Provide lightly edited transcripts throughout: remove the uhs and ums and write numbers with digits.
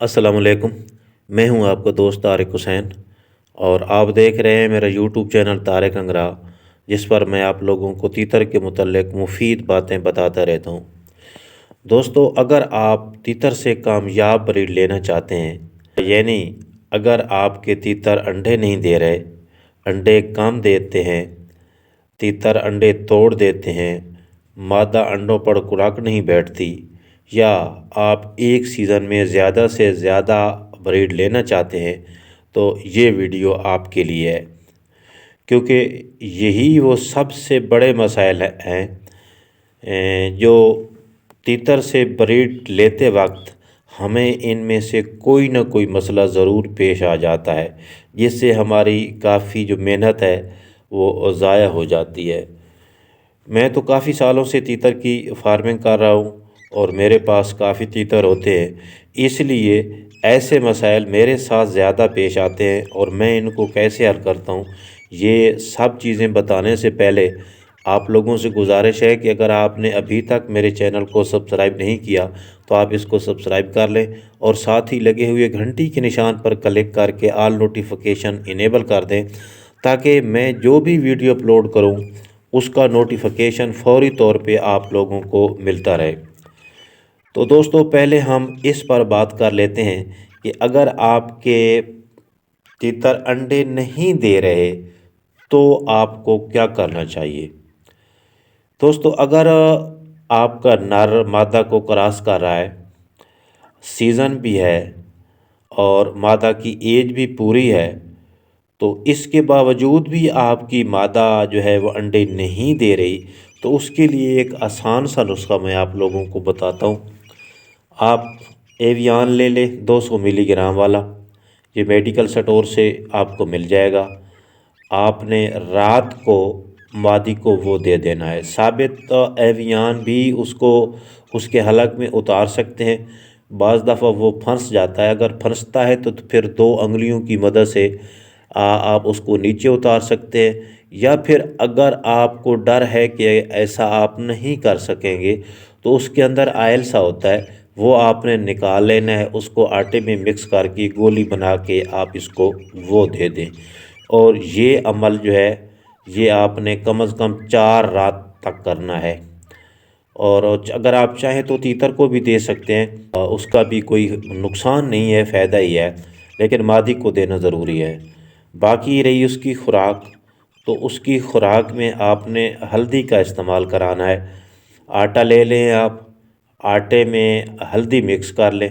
السلام علیکم۔ میں ہوں آپ کا دوست طارق حسین، اور آپ دیکھ رہے ہیں میرا یوٹیوب چینل طارق انگرا، جس پر میں آپ لوگوں کو تیتر کے متعلق مفید باتیں بتاتا رہتا ہوں۔ دوستو، اگر آپ تیتر سے کامیاب بریڈ لینا چاہتے ہیں، یعنی اگر آپ کے تیتر انڈے نہیں دے رہے، انڈے کم دیتے ہیں، تیتر انڈے توڑ دیتے ہیں، مادہ انڈوں پر کراک نہیں بیٹھتی، یا آپ ایک سیزن میں زیادہ سے زیادہ بریڈ لینا چاہتے ہیں، تو یہ ویڈیو آپ کے لیے ہے، کیونکہ یہی وہ سب سے بڑے مسائل ہیں جو تیتر سے بریڈ لیتے وقت ہمیں ان میں سے کوئی نہ کوئی مسئلہ ضرور پیش آ جاتا ہے، جس سے ہماری کافی جو محنت ہے وہ ضائع ہو جاتی ہے۔ میں تو کافی سالوں سے تیتر کی فارمنگ کر رہا ہوں، اور میرے پاس کافی تیتر ہوتے ہیں، اس لیے ایسے مسائل میرے ساتھ زیادہ پیش آتے ہیں، اور میں ان کو کیسے حل کرتا ہوں یہ سب چیزیں بتانے سے پہلے آپ لوگوں سے گزارش ہے کہ اگر آپ نے ابھی تک میرے چینل کو سبسکرائب نہیں کیا تو آپ اس کو سبسکرائب کر لیں، اور ساتھ ہی لگے ہوئے گھنٹی کے نشان پر کلک کر کے آل نوٹیفیکیشن انیبل کر دیں، تاکہ میں جو بھی ویڈیو اپلوڈ کروں اس کا نوٹیفیکیشن فوری طور پہ آپ لوگوں کو ملتا رہے۔ تو دوستو، پہلے ہم اس پر بات کر لیتے ہیں کہ اگر آپ کے تیتر انڈے نہیں دے رہے تو آپ کو کیا کرنا چاہیے۔ دوستو، اگر آپ کا نر مادہ کو کراس کر رہا ہے، سیزن بھی ہے، اور مادہ کی ایج بھی پوری ہے، تو اس کے باوجود بھی آپ کی مادہ جو ہے وہ انڈے نہیں دے رہی، تو اس کے لیے ایک آسان سا نسخہ میں آپ لوگوں کو بتاتا ہوں۔ آپ ایویان لے لیں 200 ملی گرام والا، یہ میڈیکل سٹور سے آپ کو مل جائے گا۔ آپ نے رات کو مادی کو وہ دے دینا ہے۔ ثابت ایویان بھی اس کے حلق میں اتار سکتے ہیں، بعض دفعہ وہ پھنس جاتا ہے، اگر پھنستا ہے تو پھر 2 انگلیوں کی مدد سے آپ اس کو نیچے اتار سکتے ہیں، یا پھر اگر آپ کو ڈر ہے کہ ایسا آپ نہیں کر سکیں گے تو اس کے اندر آئل سا ہوتا ہے، وہ آپ نے نکال لینا ہے، اس کو آٹے میں مکس کر کے گولی بنا کے آپ اس کو وہ دے دیں، اور یہ عمل جو ہے یہ آپ نے کم از کم 4 رات تک کرنا ہے۔ اور اگر آپ چاہیں تو تیتر کو بھی دے سکتے ہیں، اس کا بھی کوئی نقصان نہیں ہے، فائدہ ہی ہے، لیکن مادی کو دینا ضروری ہے۔ باقی رہی اس کی خوراک، تو اس کی خوراک میں آپ نے ہلدی کا استعمال کرانا ہے۔ آٹا لے لیں آپ، آٹے میں ہلدی مکس کر لیں،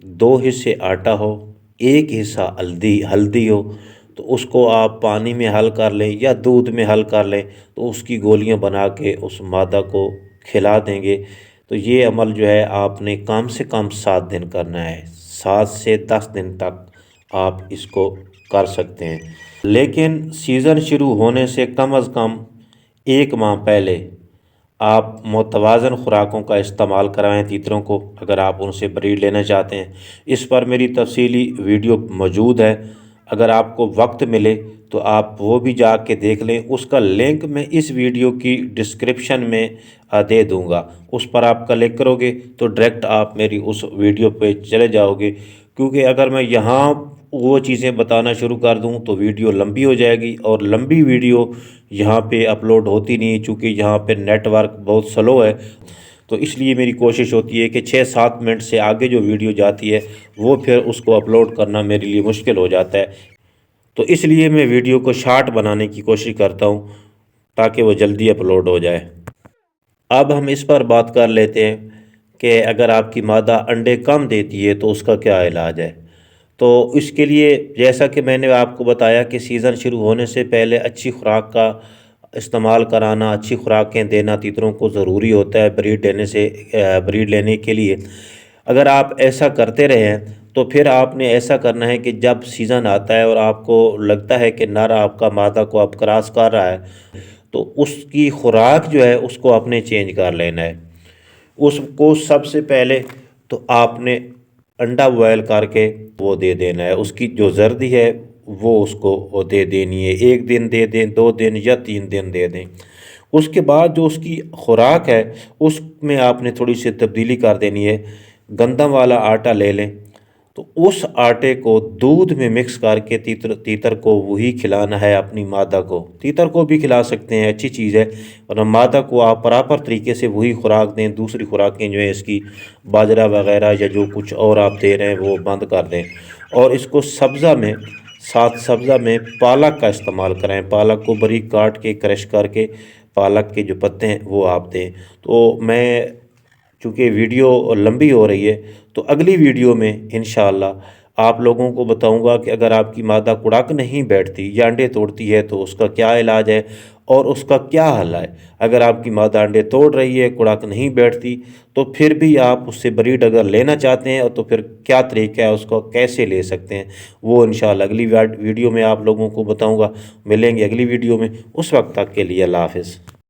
2 حصے آٹا ہو، 1 حصہ ہلدی ہو، تو اس کو آپ پانی میں حل کر لیں یا دودھ میں حل کر لیں، تو اس کی گولیاں بنا کے اس مادہ کو کھلا دیں گے۔ تو یہ عمل جو ہے آپ نے کم سے کم 7 دن کرنا ہے، 7 سے 10 دن تک آپ اس کو کر سکتے ہیں، لیکن سیزن شروع ہونے سے کم از کم 1 ماہ پہلے آپ متوازن خوراکوں کا استعمال کرائیں تیتروں کو، اگر آپ ان سے بریڈ لینا چاہتے ہیں۔ اس پر میری تفصیلی ویڈیو موجود ہے، اگر آپ کو وقت ملے تو آپ وہ بھی جا کے دیکھ لیں، اس کا لنک میں اس ویڈیو کی ڈسکرپشن میں دے دوں گا، اس پر آپ کلک کرو گے تو ڈائریکٹ آپ میری اس ویڈیو پہ چلے جاؤ گے، کیونکہ اگر میں یہاں وہ چیزیں بتانا شروع کر دوں تو ویڈیو لمبی ہو جائے گی، اور لمبی ویڈیو یہاں پہ اپلوڈ ہوتی نہیں، چونکہ یہاں پہ نیٹ ورک بہت سلو ہے، تو اس لیے میری کوشش ہوتی ہے کہ 6-7 منٹ سے آگے جو ویڈیو جاتی ہے وہ پھر اس کو اپلوڈ کرنا میرے لیے مشکل ہو جاتا ہے، تو اس لیے میں ویڈیو کو شارٹ بنانے کی کوشش کرتا ہوں تاکہ وہ جلدی اپلوڈ ہو جائے۔ اب ہم اس پر بات کر لیتے ہیں کہ اگر آپ کی مادہ انڈے کم دیتی ہے تو اس کا کیا علاج ہے۔ تو اس کے لیے جیسا کہ میں نے آپ کو بتایا کہ سیزن شروع ہونے سے پہلے اچھی خوراک کا استعمال کرانا، اچھی خوراکیں دینا تیتروں کو ضروری ہوتا ہے بریڈ لینے کے لیے۔ اگر آپ ایسا کرتے رہے ہیں تو پھر آپ نے ایسا کرنا ہے کہ جب سیزن آتا ہے اور آپ کو لگتا ہے کہ نر آپ کا مادہ کو اب کراس کر رہا ہے، تو اس کی خوراک جو ہے اس کو آپ نے چینج کر لینا ہے۔ اس کو سب سے پہلے تو آپ نے انڈا بوائل کر کے وہ دے دینا ہے، اس کی جو زردی ہے وہ اس کو دے دینی ہے، 1 دن دے دیں، 2 دن یا 3 دن دے دیں۔ اس کے بعد جو اس کی خوراک ہے اس میں آپ نے تھوڑی سی تبدیلی کر دینی ہے۔ گندم والا آٹا لے لیں، تو اس آٹے کو دودھ میں مکس کر کے تیتر کو وہی کھلانا ہے اپنی مادہ کو۔ تیتر کو بھی کھلا سکتے ہیں، اچھی چیز ہے، اور مادہ کو آپ پراپر طریقے سے وہی خوراک دیں، دوسری خوراکیں جو ہیں اس کی باجرہ وغیرہ یا جو کچھ اور آپ دے رہے ہیں وہ بند کر دیں۔ اور اس کو سبزہ میں پالک کا استعمال کریں، پالک کو باریک کاٹ کے کرش کر کے پالک کے جو پتے ہیں وہ آپ دیں۔ تو میں چونکہ ویڈیو لمبی ہو رہی ہے تو اگلی ویڈیو میں انشاءاللہ آپ لوگوں کو بتاؤں گا کہ اگر آپ کی مادہ کڑک نہیں بیٹھتی یا انڈے توڑتی ہے تو اس کا کیا علاج ہے اور اس کا کیا حل ہے۔ اگر آپ کی مادہ انڈے توڑ رہی ہے، کڑک نہیں بیٹھتی، تو پھر بھی آپ اس سے بریڈ اگر لینا چاہتے ہیں تو پھر کیا طریقہ ہے، اس کو کیسے لے سکتے ہیں، وہ انشاءاللہ اگلی ویڈیو میں آپ لوگوں کو بتاؤں گا۔ ملیں گے اگلی ویڈیو میں، اس وقت تک کے لیے اللہ حافظ۔